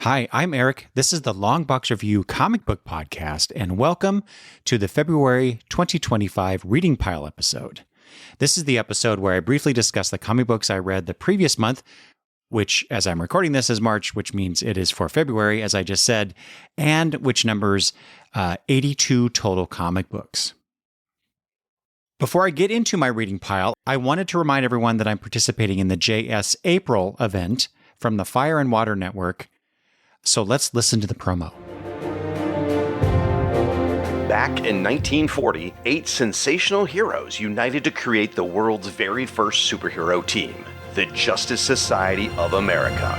Hi, I'm Eric. This is the Long Box Review comic book podcast, and welcome to the February 2025 Reading Pile episode. This is the episode where I briefly discuss the comic books I read the previous month, which, as I'm recording this, is March, which means it is for February, as I just said, and which numbers 82 total comic books. Before I get into my reading pile, I wanted to remind everyone that I'm participating in the JS April event from the Fire and Water Network. So let's listen to the promo. Back in 1940, 8 sensational heroes united to create the world's very first superhero team, the Justice Society of America.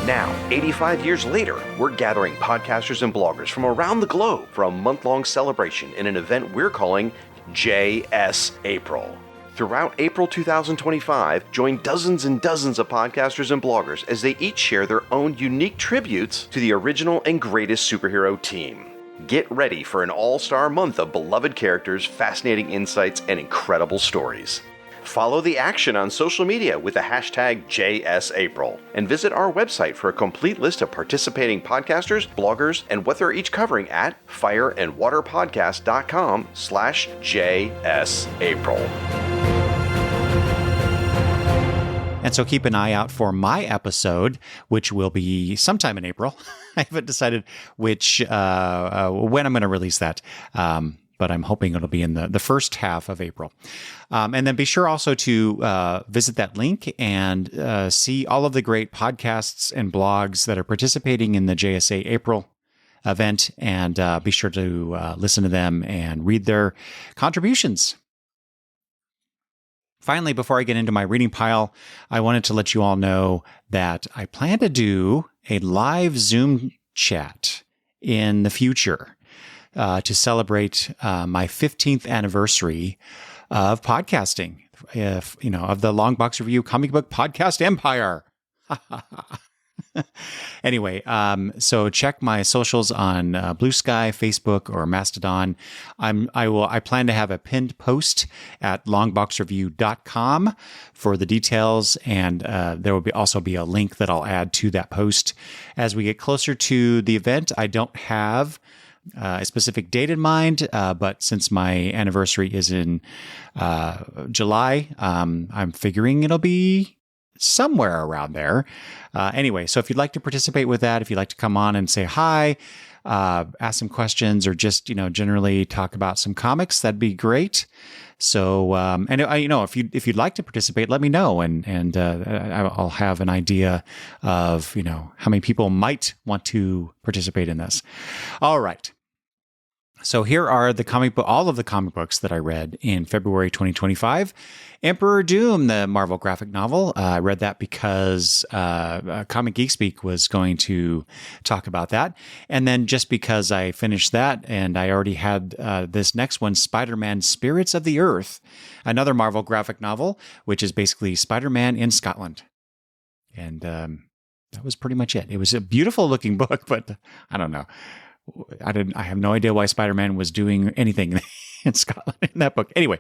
Now, 85 years later, we're gathering podcasters and bloggers from around the globe for a month-long celebration in an event we're calling JS April. Throughout April 2025, join dozens and dozens of podcasters and bloggers as they each share their own unique tributes to the original and greatest superhero team. Get ready for an all-star month of beloved characters, fascinating insights, and incredible stories. Follow the action on social media with the hashtag JSApril, and visit our website for a complete list of participating podcasters, bloggers, and what they're each covering at fireandwaterpodcast.com/JSApril. And so keep an eye out for my episode, which will be sometime in April. I haven't decided when I'm going to release that. But I'm hoping it'll be in the first half of April. And then be sure also to visit that link and see all of the great podcasts and blogs that are participating in the JSA April event, and be sure to listen to them and read their contributions. Finally, before I get into my reading pile, I wanted to let you all know that I plan to do a live Zoom chat in the future to celebrate my 15th anniversary of podcasting, of the Long Box Review comic book podcast empire. Anyway, so check my socials on Blue Sky, Facebook, or Mastodon. I plan to have a pinned post at longboxreview.com for the details, and there will also be a link that I'll add to that post. As we get closer to the event, I don't have a specific date in mind, but since my anniversary is in July, I'm figuring it'll be somewhere around there. Anyway, so if you'd like to participate with that, if you'd like to come on and say hi, ask some questions, or just generally talk about some comics, that'd be great. So, and if you'd like to participate, let me know, and I'll have an idea of how many people might want to participate in this. All right. So here are all of the comic books that I read in February 2025. Emperor Doom, the Marvel graphic novel. I read that because Comic Geek Speak was going to talk about that. And then just because I finished that and I already had this next one, Spider-Man Spirits of the Earth, another Marvel graphic novel, which is basically Spider-Man in Scotland. And that was pretty much it. It was a beautiful looking book, but I don't know. I have no idea why Spider-Man was doing anything in Scotland in that book. Anyway,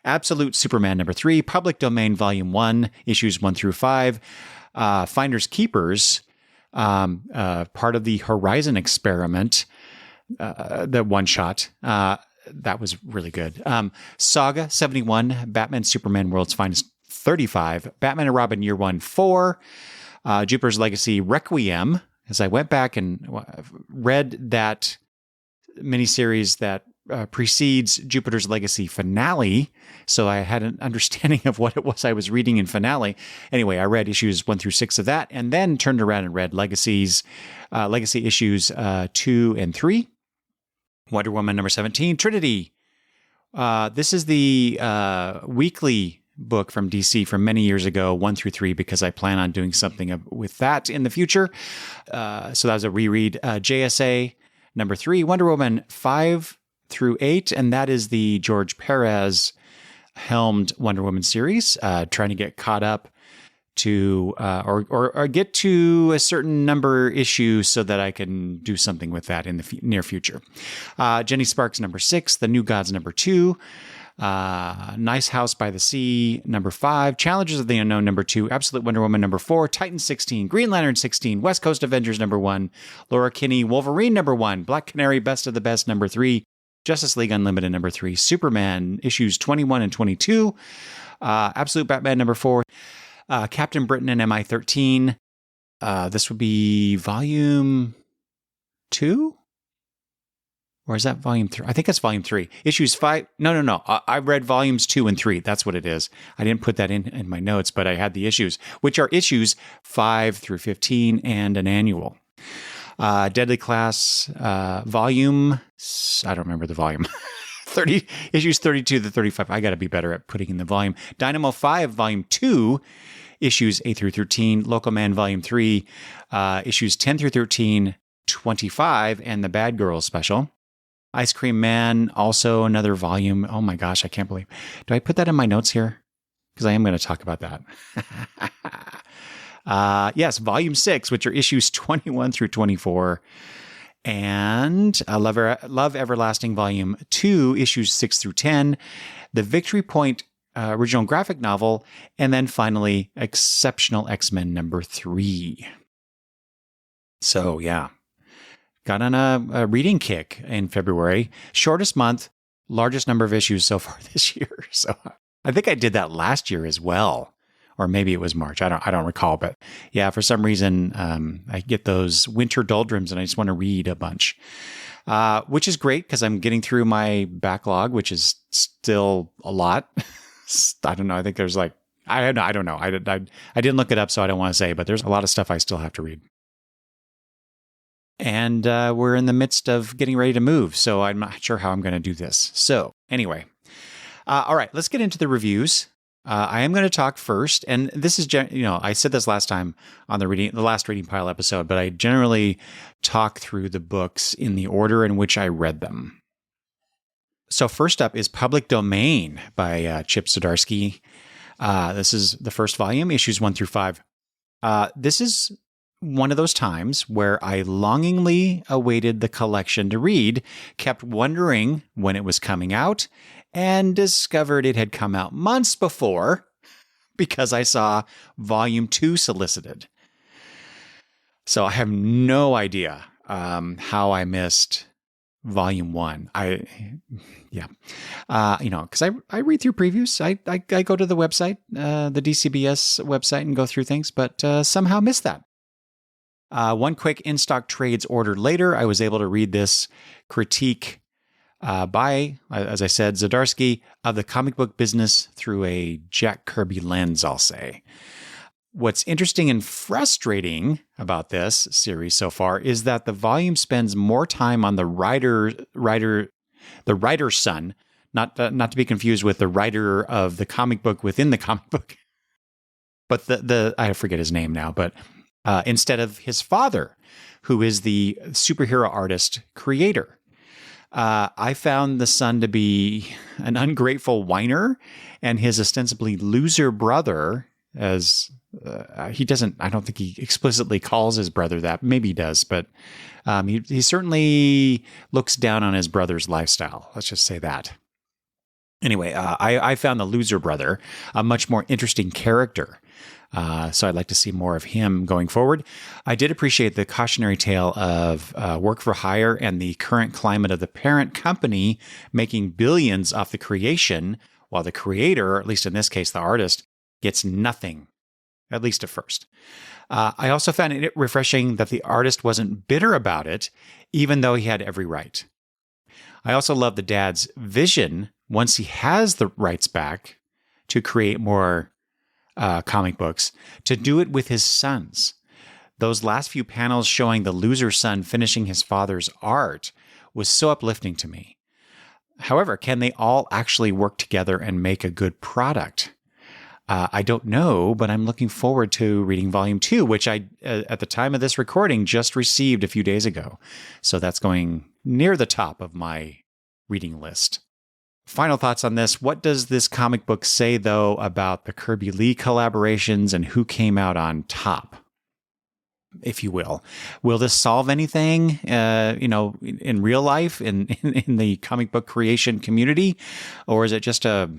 Absolute Superman #3, Public Domain Volume 1, issues 1 through 5, Finders Keepers, part of the Horizon experiment, the one shot. That was really good. Saga 71, Batman Superman World's Finest 35, Batman and Robin Year 1 4, Jupiter's Legacy Requiem. As I went back and read that miniseries that precedes Jupiter's Legacy Finale, so I had an understanding of what it was I was reading in Finale. Anyway, I read issues 1 through 6 of that, and then turned around and read Legacy issues 2 and 3. Wonder Woman #17, Trinity. This is the weekly book from DC from many years ago, 1 through 3, because I plan on doing something with that in the future. So that was a reread. JSA #3, Wonder Woman 5 through 8, and that is the George Perez helmed Wonder Woman series, trying to get caught up to or get to a certain number issue so that I can do something with that in the near future. Jenny Sparks #6, The New Gods #2, Nice House by the Sea, number 5. Challengers of the Unknown, number 2. Absolute Wonder Woman, number 4. Titans, 16. Green Lantern, 16. West Coast Avengers, number 1. Laura Kinney, Wolverine, number 1. Black Canary, Best of the Best, number 3. Justice League Unlimited, number 3. Superman, issues 21 and 22. Absolute Batman, number 4. Captain Britain and MI13. This would be volume 2? Or is that volume 3? I think that's volume 3. Issues 5. No. I read volumes 2 and 3. That's what it is. I didn't put that in my notes, but I had the issues, which are issues 5 through 15 and an annual. Deadly Class, volume, I don't remember the volume. 30 issues 32 to 35. I got to be better at putting in the volume. Dynamo 5, volume 2, issues 8 through 13. Local Man, volume 3, issues 10 through 13, 25, and the Bad Girls special. Ice Cream Man, also another volume. Oh my gosh, I can't believe. Do I put that in my notes here? Because I am going to talk about that. Yes, volume 6, which are issues 21 through 24. And Love Everlasting, volume 2, issues 6 through 10. The Victory Point original graphic novel. And then finally, Exceptional X-Men number 3. So, yeah. Got on a reading kick in February. Shortest month, largest number of issues so far this year. So I think I did that last year as well. Or maybe it was March. I don't recall. But yeah, for some reason, I get those winter doldrums and I just want to read a bunch. Which is great because I'm getting through my backlog, which is still a lot. I don't know. I think there's like, I don't know. I didn't look it up, so I don't want to say, but there's a lot of stuff I still have to read. And we're in the midst of getting ready to move, so I'm not sure how I'm going to do this. So anyway, all right, let's get into the reviews. I am going to talk first, and this is, I said this last time on the last Reading Pile episode, but I generally talk through the books in the order in which I read them. So first up is Public Domain by Chip Zdarsky. This is the first volume, issues 1 through 5. This is one of those times where I longingly awaited the collection to read, kept wondering when it was coming out, and discovered it had come out months before because I saw volume 2 solicited. So I have no idea how I missed volume 1. Because I read through previews. I go to the website, the DCBS website, and go through things, but somehow missed that. One quick in-stock trades ordered later, I was able to read this critique by, as I said, Zdarsky, of the comic book business through a Jack Kirby lens, I'll say. What's interesting and frustrating about this series so far is that the volume spends more time on the writer's son, not to be confused with the writer of the comic book within the comic book, but I forget his name now, but instead of his father, who is the superhero artist creator. I found the son to be an ungrateful whiner, and his ostensibly loser brother, as he doesn't, I don't think he explicitly calls his brother that. Maybe he does, but he certainly looks down on his brother's lifestyle. Let's just say that. Anyway, I found the loser brother a much more interesting character. So I'd like to see more of him going forward. I did appreciate the cautionary tale of work for hire and the current climate of the parent company making billions off the creation, while the creator, or at least in this case, the artist, gets nothing, at least at first. I also found it refreshing that the artist wasn't bitter about it, even though he had every right. I also love the dad's vision, once he has the rights back, to create more comic books, to do it with his sons. Those last few panels showing the loser son finishing his father's art was so uplifting to me. However, can they all actually work together and make a good product? I don't know, but I'm looking forward to reading volume 2, which I, at the time of this recording, just received a few days ago. So that's going near the top of my reading list. Final thoughts on this. What does this comic book say, though, about the Kirby Lee collaborations and who came out on top? if you will. Will this solve anything, in real life, in the comic book creation community? Or is it just a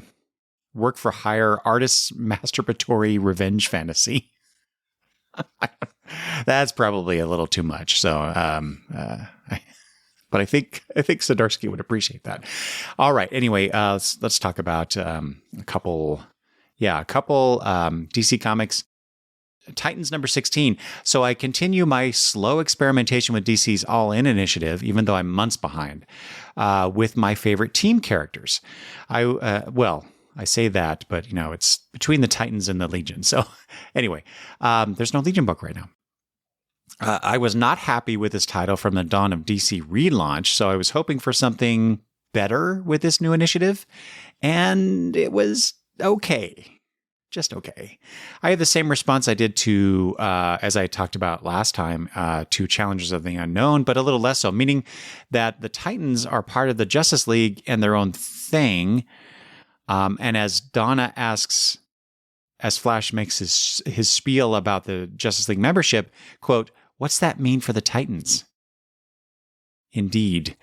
work for hire artist's masturbatory revenge fantasy? That's probably a little too much. So, but I think Zdarsky would appreciate that. All right. Anyway, let's talk about a couple DC Comics. Titans number 16. So I continue my slow experimentation with DC's All In initiative, even though I'm months behind, with my favorite team characters. I say that, but it's between the Titans and the Legion. So anyway, there's no Legion book right now. I was not happy with this title from the Dawn of DC relaunch, so I was hoping for something better with this new initiative, and it was okay. Just okay. I have the same response I did to, as I talked about last time, to Challengers of the Unknown, but a little less so, meaning that the Titans are part of the Justice League and their own thing. And as Donna asks, as Flash makes his spiel about the Justice League membership, quote, "What's that mean for the Titans?" Indeed.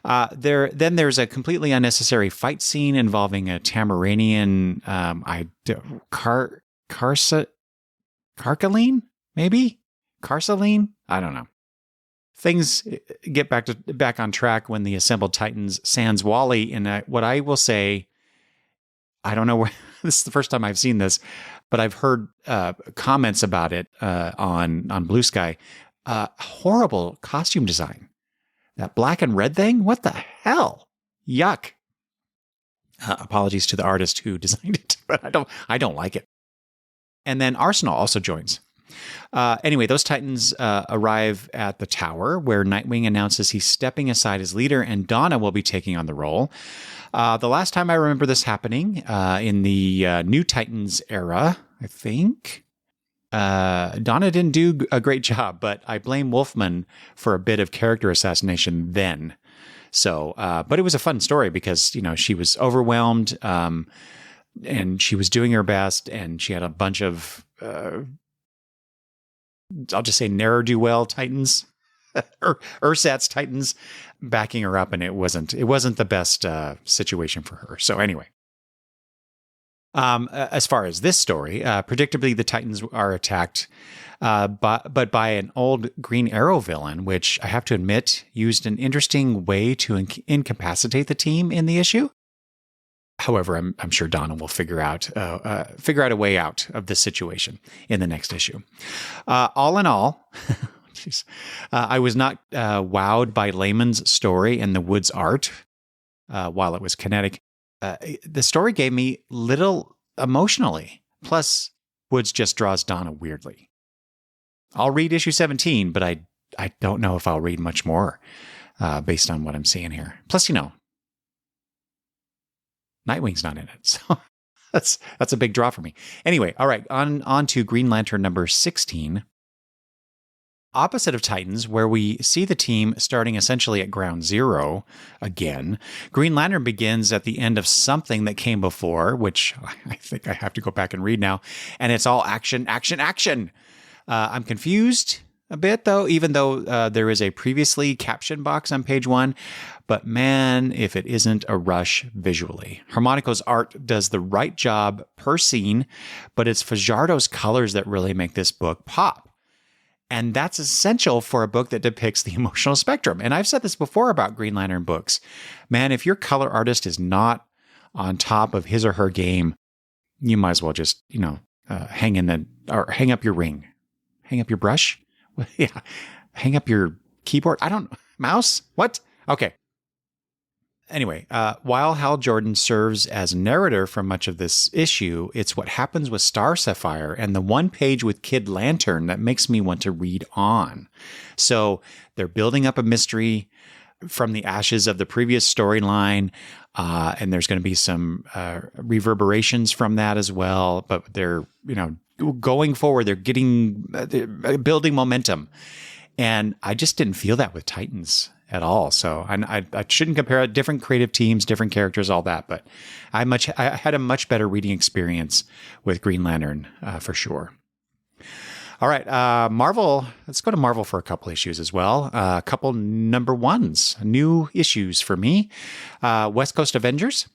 Then there's a completely unnecessary fight scene involving a Tamaranian, Karkaline, maybe? Karsaline? I don't know. Things get back on track when the assembled Titans sans Wally in what I will say, I don't know where, this is the first time I've seen this, but I've heard comments about it on Blue Sky. Horrible costume design. That black and red thing? What the hell? Yuck. Apologies to the artist who designed it, but I don't like it. And then Arsenal also joins. Anyway, those Titans arrive at the tower where Nightwing announces he's stepping aside as leader and Donna will be taking on the role. The last time I remember this happening in the New Titans era, I think, Donna didn't do a great job, but I blame Wolfman for a bit of character assassination then. So, but it was a fun story because, she was overwhelmed, and she was doing her best, and she had a bunch of, I'll just say ne'er-do-well Titans, or Ersatz Titans backing her up, and it wasn't the best situation for her. So anyway. As far as this story, predictably, the Titans are attacked, but by an old Green Arrow villain, which I have to admit used an interesting way to incapacitate the team in the issue. However, I'm sure Donna will figure out a way out of this situation in the next issue. All in all, I was not wowed by Layman's story and the Woods art, while it was kinetic. The story gave me little emotionally. Plus, Woods just draws Donna weirdly. I'll read issue 17, but I don't know if I'll read much more based on what I'm seeing here. Plus, Nightwing's not in it, so that's a big draw for me. Anyway, all right, on to Green Lantern number 16. Opposite of Titans, where we see the team starting essentially at ground zero again, Green Lantern begins at the end of something that came before, which I think I have to go back and read now, and it's all action, action, action. I'm confused a bit, though, even though there is a previously captioned box on page 1, but man, if it isn't a rush visually. Harmonico's art does the right job per scene, but it's Fajardo's colors that really make this book pop. And that's essential for a book that depicts the emotional spectrum. And I've said this before about Green Lantern books. Man, if your color artist is not on top of his or her game, you might as well just, hang up your ring. Hang up your brush? Yeah. Hang up your keyboard? Mouse? What? Okay. Anyway, while Hal Jordan serves as narrator for much of this issue, it's what happens with Star Sapphire and the one page with Kid Lantern that makes me want to read on. So they're building up a mystery from the ashes of the previous storyline, and there's going to be some reverberations from that as well. But they're, going forward, they're building momentum. And I just didn't feel that with Titans at all. So I shouldn't compare it. Different creative teams, different characters, all that. But I had a much better reading experience with Green Lantern for sure. All right, Marvel. Let's go to Marvel for a couple issues as well. A couple number ones, new issues for me. West Coast Avengers.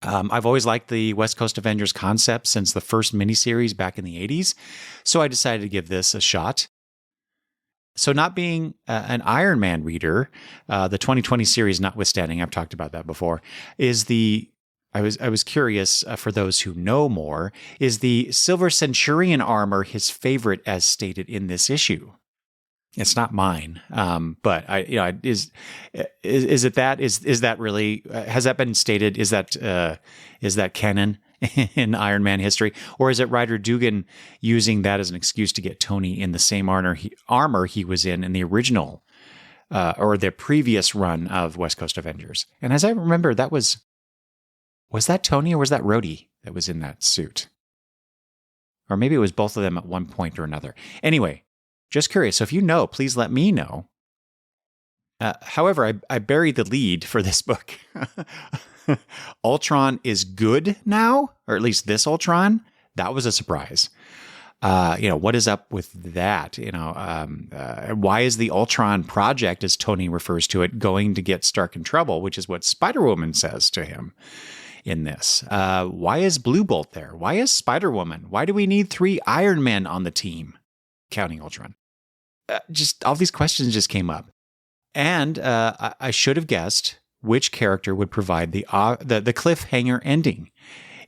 I've always liked the West Coast Avengers concept since the first miniseries back in the 80s, so I decided to give this a shot. So not being an Iron Man reader, the 2020 series notwithstanding, I've talked about that before, I was curious, for those who know more, is the Silver Centurion armor his favorite as stated in this issue? It's not mine, but is it that? Is that really, has that been stated? Is that canon in Iron Man history, or is it Ryder Dugan using that as an excuse to get Tony in the same armor he was in the original or the previous run of West Coast Avengers? And as I remember, was that Tony or was that Rhodey that was in that suit? Or maybe it was both of them at one point or another. Anyway, just curious. So if you know, please let me know. However, I buried the lead for this book. Ultron is good now, or at least this Ultron. That was a surprise. What is up with that? Why is the Ultron project, as Tony refers to it, going to get Stark in trouble, which is what Spider-Woman says to him in this. Why is Blue Bolt there? Why is Spider-Woman? Why do we need 3 Iron Men on the team, counting Ultron? Just all these questions just came up. And I should have guessed which character would provide the cliffhanger ending,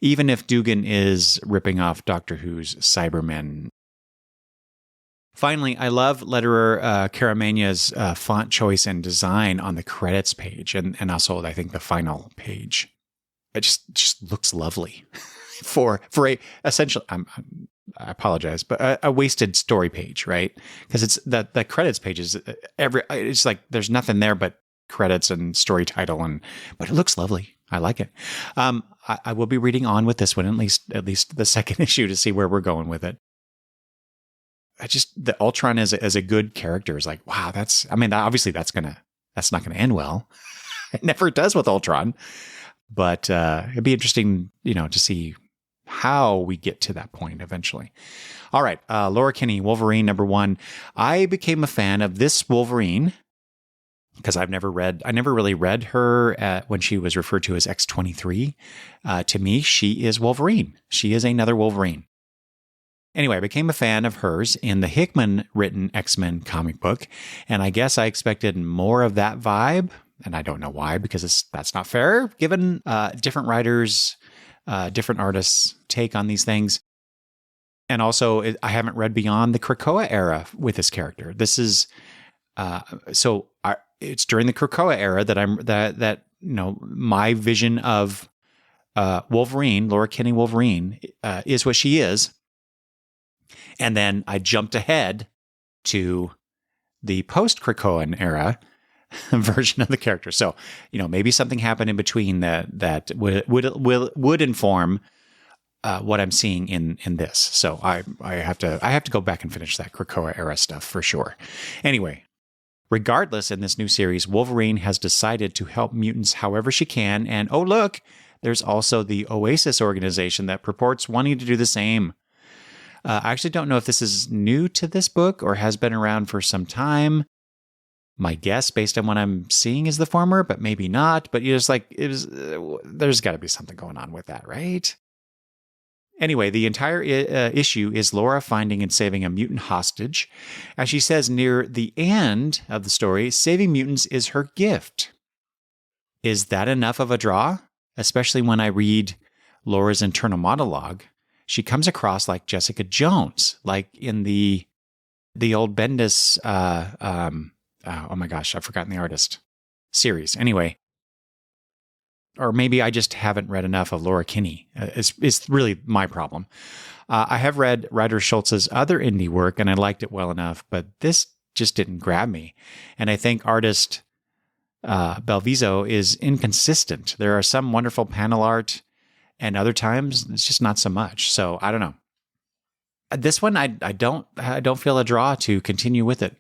even if Dugan is ripping off Doctor Who's Cybermen. Finally, I love letterer Caramagna's font choice and design on the credits page, and also I think the final page. It just looks lovely for a essentially. I apologize, but a wasted story page, right? Because it's that the credits page is it's like there's nothing there but credits and story title, but it looks lovely. I like it. I will be reading on with this one, at least the second issue, to see where we're going with it. The Ultron as a good character is like, wow, obviously that's not gonna end well. It never does with Ultron, but it'd be interesting, to see how we get to that point eventually. All right, Laura Kinney, Wolverine #1. I became a fan of this Wolverine because I never really read her when she was referred to as X-23. To me, she is Wolverine. She is another Wolverine. Anyway, I became a fan of hers in the Hickman-written X-Men comic book, and I guess I expected more of that vibe, and I don't know why, because that's not fair, given different writers, different artists' take on these things. And also, I haven't read beyond the Krakoa era with this character. This is it's during the Krakoa era that my vision of Wolverine, Laura Kinney Wolverine, is what she is. And then I jumped ahead to the post-Krakoan era version of the character. So, maybe something happened in between that would inform what I'm seeing in this. So I have to go back and finish that Krakoa era stuff for sure. Anyway, regardless, in this new series, Wolverine has decided to help mutants however she can. And oh, look, there's also the Oasis organization that purports wanting to do the same. I actually don't know if this is new to this book or has been around for some time. My guess, based on what I'm seeing, is the former, but maybe not. But there's got to be something going on with that, right? Anyway, the entire issue is Laura finding and saving a mutant hostage. As she says near the end of the story, saving mutants is her gift. Is that enough of a draw? Especially when I read Laura's internal monologue. She comes across like Jessica Jones, like in the old Bendis, oh my gosh, I've forgotten the artist, series. Anyway, or maybe I just haven't read enough of Laura Kinney. It's really my problem. I have read Ryder Schultz's other indie work, and I liked it well enough, but this just didn't grab me. And I think artist Belviso is inconsistent. There are some wonderful panel art, and other times it's just not so much. So I don't know. This one, I don't feel a draw to continue with it.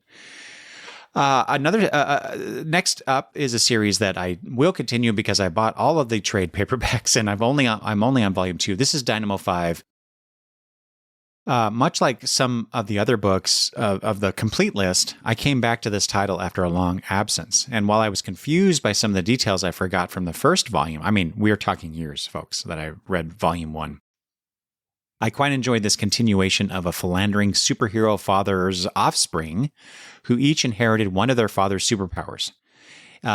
Next up is a series that I will continue because I bought all of the trade paperbacks, and I'm only on volume 2. This is Dynamo 5. Much like some of the other books of the complete list, I came back to this title after a long absence. And while I was confused by some of the details I forgot from the first volume, I mean, we are talking years, folks, that I read volume 1. I quite enjoyed this continuation of a philandering superhero father's offspring who each inherited one of their father's superpowers.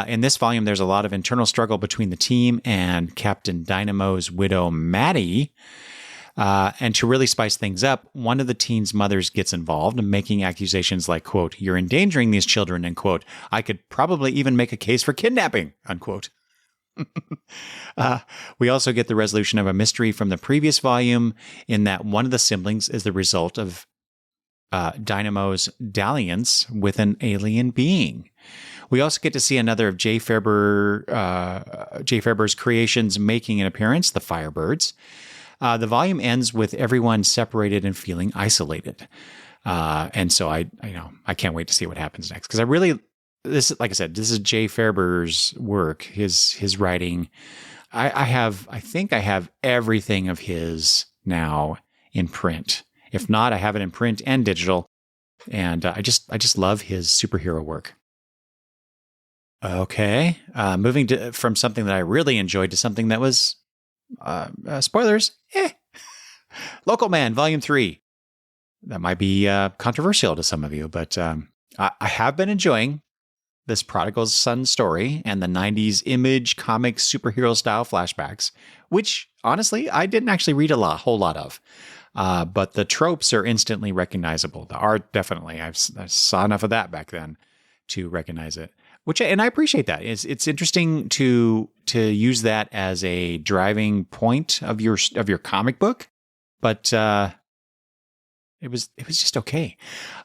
In this volume, there's a lot of internal struggle between the team and Captain Dynamo's widow, Maddie. And to really spice things up, one of the teens' mothers gets involved, making accusations like, quote, "You're endangering these children," and, quote, "I could probably even make a case for kidnapping," unquote. We also get the resolution of a mystery from the previous volume in that one of the siblings is the result of Dynamo's dalliance with an alien being. We also get to see another of Jay Faerber's creations making an appearance, the Firebirds. The volume ends with everyone separated and feeling isolated. And so I can't wait to see what happens next. Because like I said, this is Jay Faerber's work, his writing. I think I have everything of his now in print. If not, I have it in print and digital. And I just love his superhero work. Okay. Moving from something that I really enjoyed to something that was, spoilers, Local Man, Volume 3. That might be controversial to some of you, but I have been enjoying this prodigal son story and the 90s Image comic superhero style flashbacks, which honestly, I didn't actually read a whole lot of. But the tropes are instantly recognizable. The art, definitely. I saw enough of that back then to recognize it. And I appreciate that. It's interesting to use that as a driving point of your comic book, but it was just okay.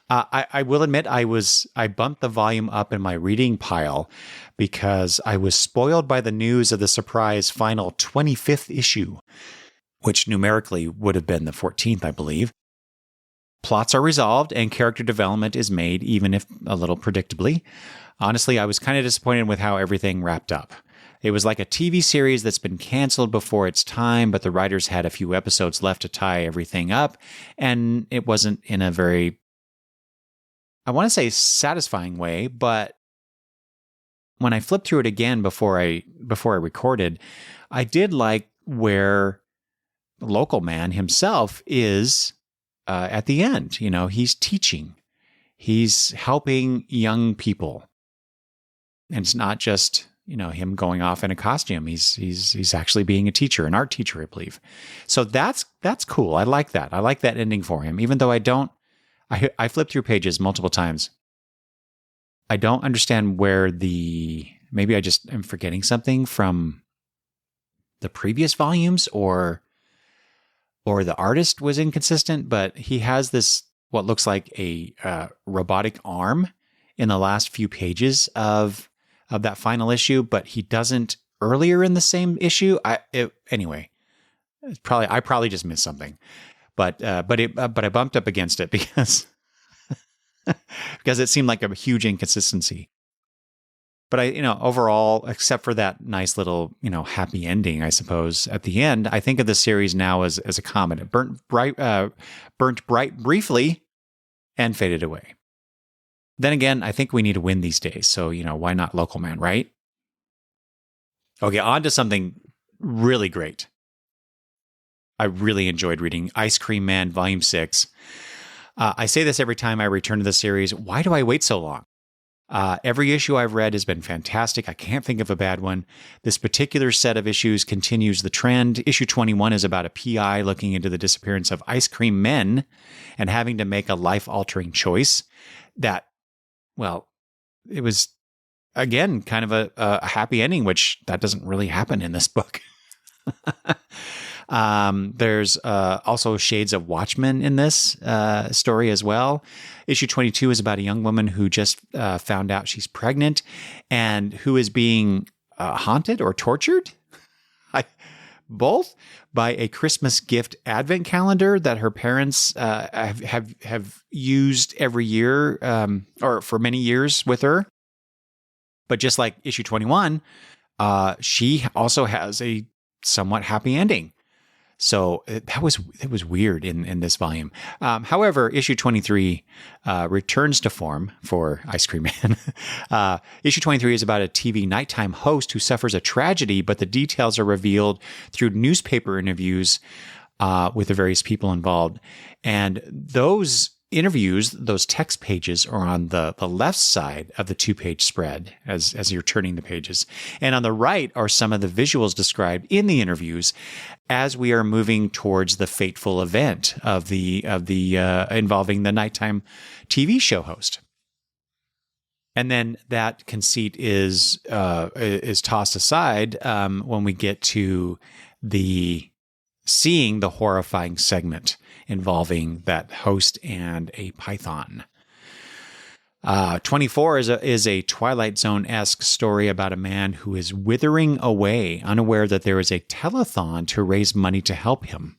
I will admit I bumped the volume up in my reading pile because I was spoiled by the news of the surprise final 25th issue, which numerically would have been the 14th, I believe. Plots are resolved and character development is made, even if a little predictably. Honestly, I was kind of disappointed with how everything wrapped up. It was like a TV series that's been canceled before its time, but the writers had a few episodes left to tie everything up, and it wasn't in a very, I want to say, satisfying way, but when I flipped through it again before I recorded, I did like where Local Man himself is at the end. You know, he's teaching. He's helping young people. And it's not just, him going off in a costume. He's actually being a teacher, an art teacher, I believe. So that's cool. I like that. I like that ending for him, even though I flipped through pages multiple times. I don't understand where maybe I just am forgetting something from the previous volumes or the artist was inconsistent, but he has this, what looks like a robotic arm in the last few pages of that final issue, but he doesn't earlier in the same issue. Anyway, I probably just missed something, but I bumped up against it because it seemed like a huge inconsistency. But overall, except for that nice little, happy ending, I suppose, at the end, I think of the series now as a comet. It burnt bright briefly and faded away. Then again, I think we need to win these days. So, why not Local Man, right? Okay, on to something really great. I really enjoyed reading Ice Cream Man Volume 6. I say this every time I return to the series. Why do I wait so long? Every issue I've read has been fantastic. I can't think of a bad one. This particular set of issues continues the trend. Issue 21 is about a PI looking into the disappearance of ice cream men and having to make a life-altering choice that, well, it was, again, kind of a happy ending, which that doesn't really happen in this book. There's also shades of Watchmen in this story as well. Issue 22 is about a young woman who just found out she's pregnant and who is being haunted or tortured, both, by a Christmas gift advent calendar that her parents have used every year or for many years with her. But just like issue 21, she also has a somewhat happy ending. So it was weird in this volume. However, issue 23 returns to form for Ice Cream Man. Issue 23 is about a TV nighttime host who suffers a tragedy, but the details are revealed through newspaper interviews with the various people involved. And those interviews, those text pages, are on the left side of the 2-page spread as you're turning the pages. And on the right are some of the visuals described in the interviews as we are moving towards the fateful event of the involving the nighttime TV show host. And then that conceit is tossed aside when we get to seeing the horrifying segment involving that host and a python. 24 is a Twilight Zone-esque story about a man who is withering away, unaware that there is a telethon to raise money to help him.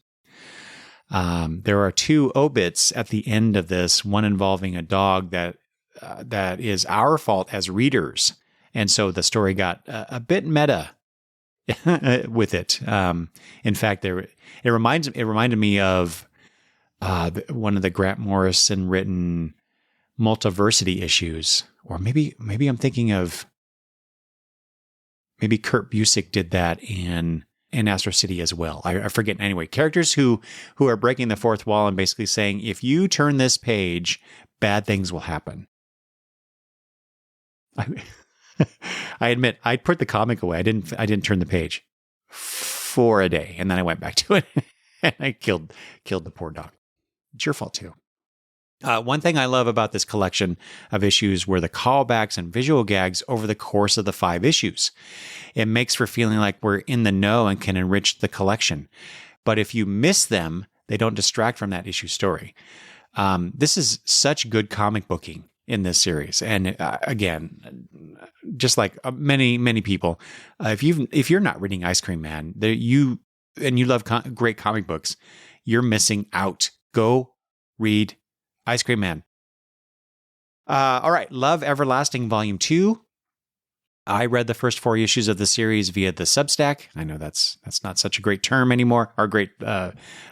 There are 2 obits at the end of this, one involving a dog that is our fault as readers. And so the story got a bit meta with it. In fact, it reminded me of one of the Grant Morrison written Multiversity issues, or maybe I'm thinking of maybe Kurt Busiek did that in Astro City as well. I forget. Anyway, characters who are breaking the fourth wall and basically saying, if you turn this page, bad things will happen. I admit I put the comic away. I didn't turn the page for a day, and then I went back to it and I killed the poor dog. It's your fault too. One thing I love about this collection of issues were the callbacks and visual gags over the course of the 5 issues. It makes for feeling like we're in the know and can enrich the collection. But if you miss them, they don't distract from that issue story. This is such good comic booking in this series. And again, just like many people, if you're not reading Ice Cream Man, you love great comic books, you're missing out. Go read Ice Cream Man. All right. Love Everlasting Volume 2. I read the first 4 issues of the series via the Substack. I know that's not such a great term anymore, or great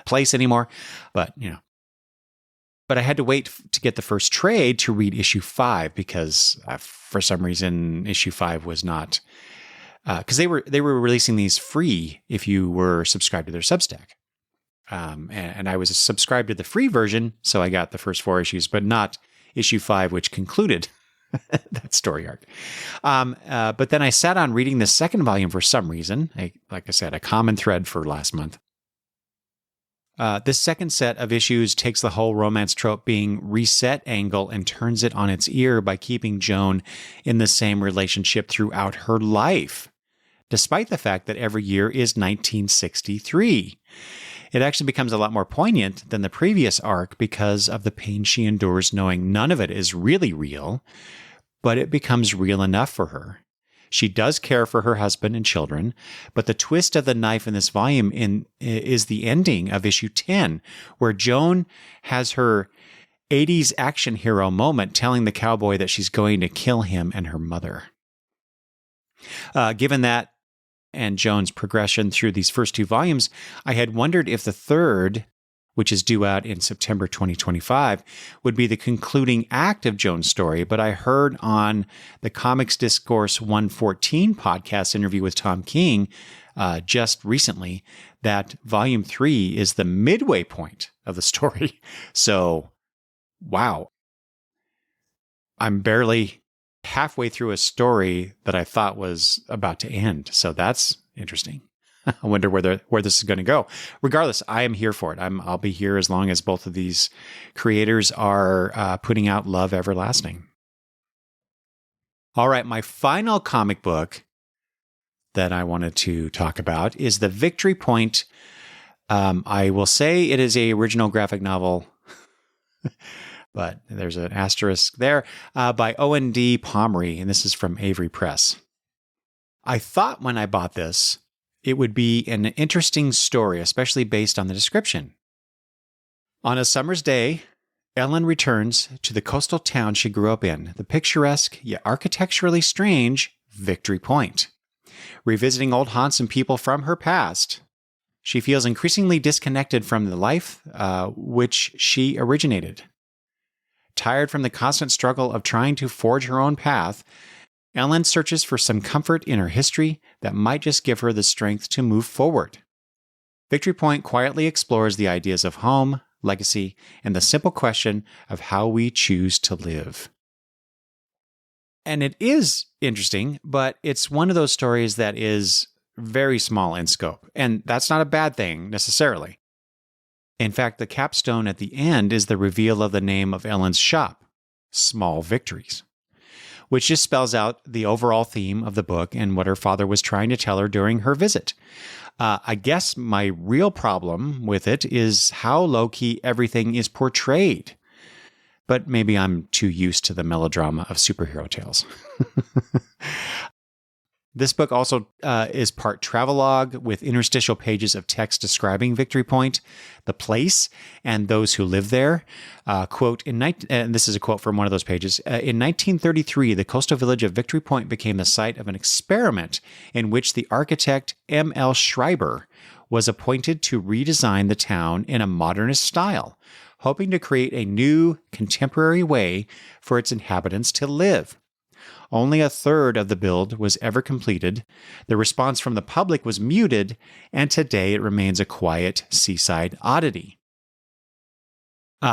place anymore, but But I had to wait to get the first trade to read issue 5 because for some reason issue 5 was not, because they were releasing these free if you were subscribed to their Substack. And I was subscribed to the free version, so I got the first 4 issues, but not issue 5, which concluded that story arc. But then I sat on reading the second volume for some reason. Like I said, a common thread for last month. This second set of issues takes the whole romance trope being reset angle and turns it on its ear by keeping Joan in the same relationship throughout her life, despite the fact that every year is 1963. It actually becomes a lot more poignant than the previous arc because of the pain she endures knowing none of it is really real, but it becomes real enough for her. She does care for her husband and children, but the twist of the knife in this volume is the ending of issue 10, where Joan has her 80s action hero moment telling the cowboy that she's going to kill him and her mother. Given that and Joan's progression through these first 2 volumes, I had wondered if the third, which is due out in September 2025, would be the concluding act of Joan's story. But I heard on the Comics Discourse 114 podcast interview with Tom King just recently that volume 3 is the midway point of the story. So, wow. I'm barely halfway through a story that I thought was about to end. So that's interesting. I wonder where this is going to go. Regardless, I am here for it. I'll be here as long as both of these creators are putting out Love Everlasting. All right, my final comic book that I wanted to talk about is The Victory Point. I will say it is an original graphic novel, but there's an asterisk there, by Owen D. Pomeroy, and this is from Avery Press. I thought when I bought this, it would be an interesting story, especially based on the description. On a summer's day, Ellen returns to the coastal town she grew up in, the picturesque yet architecturally strange Victory Point. Revisiting old haunts and people from her past, She feels increasingly disconnected from the life which she originated. Tired from the constant struggle of trying to forge her own path, Ellen searches for some comfort in her history that might just give her the strength to move forward. Victory Point quietly explores the ideas of home, legacy, and the simple question of how we choose to live. And it is interesting, but it's one of those stories that is very small in scope. And that's not a bad thing necessarily. In fact, the capstone at the end is the reveal of the name of Ellen's shop, Small Victories, which just spells out the overall theme of the book and what her father was trying to tell her during her visit. I guess my real problem with it is how low-key everything is portrayed. But maybe I'm too used to the melodrama of superhero tales. This book also is part travelogue with interstitial pages of text describing Victory Point, the place, and those who live there. Quote, and this is a quote from one of those pages. In 1933, the coastal village of Victory Point became the site of an experiment in which the architect M.L. Schreiber was appointed to redesign the town in a modernist style, hoping to create a new, contemporary way for its inhabitants to live. Only a third of the build was ever completed. The response from the public was muted, and today it remains a quiet seaside oddity.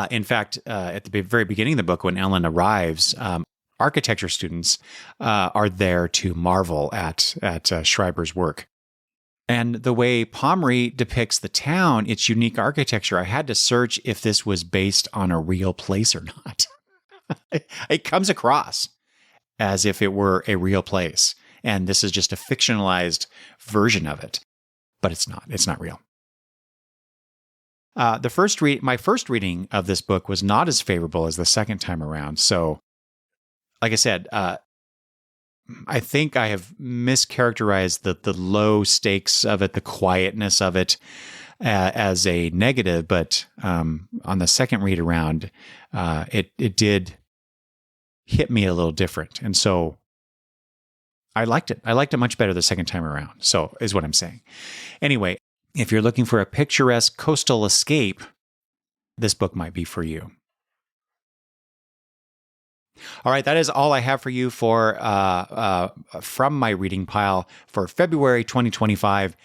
In fact, at the very beginning of the book, when Ellen arrives, architecture students are there to marvel at Schreiber's work. And the way Pommery depicts the town, its unique architecture, I had to search if this was based on a real place or not. It comes across as if it were a real place. And this is just a fictionalized version of it. But it's not. It's not real. My first reading of this book was not as favorable as the second time around. So, like I said, I think I have mischaracterized the low stakes of it, the quietness of it, as a negative. But on the second read around, it did hit me a little different. And so I liked it. I liked it much better the second time around. So is what I'm saying. Anyway, if you're looking for a picturesque coastal escape, this book might be for you. All right, that is all I have for you for from my reading pile for February 2025.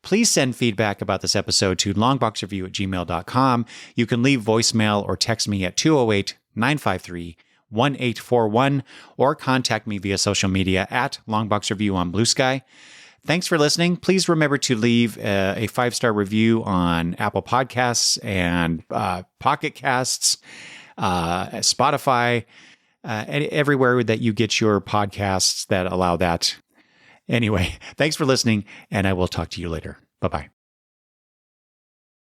Please send feedback about this episode to longboxreview@gmail.com. You can leave voicemail or text me at 208-953-1841 or contact me via social media at Longbox Review on Blue Sky. Thanks for listening. Please remember to leave a 5-star review on Apple Podcasts and Pocket Casts, Spotify, and everywhere that you get your podcasts that allow that. Anyway, thanks for listening, and I will talk to you later. Bye-bye.